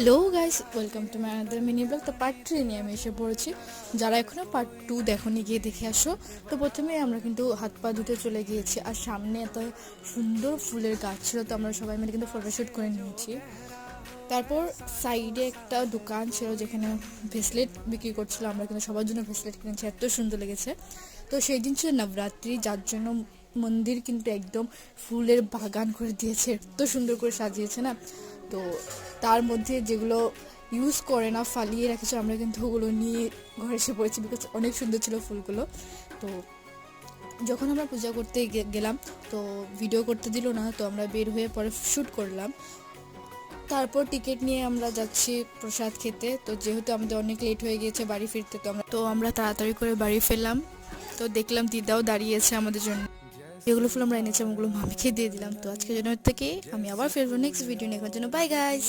Hello guys, welcome to my another mini blog. তো part 3 নিয়ে আমি এসে পড়েছি। যারা এখনও পার্ট 2 দেখোনি গিয়ে দেখে আসো। তো প্রথমে আমরা কিন্তু হাত পা ধুতে চলে গিয়েছি, আর সামনে এত সুন্দর ফুলের গাছ ছিল, তো আমরা সবাই মিলে কিন্তু ফটোশ্যুট করে নিয়েছি। তারপর সাইডে একটা দোকান ছিল যেখানে ভেসলেট বিক্রি করছিল, আমরা কিন্তু সবার জন্য ভেসলেট কিনেছি, এত সুন্দর লেগেছে। তো সেই দিন ছিল নবরাত্রি, যার জন্য মন্দির কিন্তু একদম ফুলের বাগান করে দিয়েছে, এত সুন্দর করে সাজিয়েছে না। তো তার মধ্যে যেগুলো ইউজ করে না ফালিয়ে রেখেছে, আমরা কিন্তু ওগুলো নিয়ে ঘরে এসে পড়েছি, বিকজ অনেক সুন্দর ছিল ফুলগুলো। তো যখন আমরা পূজা করতে গেলাম, তো ভিডিও করতে দিল না, তো আমরা বের হয়ে পরে শ্যুট করলাম। তারপর টিকিট নিয়ে আমরা যাচ্ছি প্রসাদ খেতে। তো যেহেতু আমাদের অনেক লেট হয়ে গিয়েছে বাড়ি ফিরতে, তো আমরা তাড়াতাড়ি করে বাড়ি ফেললাম। তো দেখলাম দিদাও দাঁড়িয়েছে আমাদের জন্য। যেগুলো ফুল আমরা এনেছিলাম ওগুলো মামিকে দিয়ে দিলাম। তো আজকের জন্য থেকে আমি আবার ফিরবো নেক্সট ভিডিও নেওয়ার জন্য। Bye guys.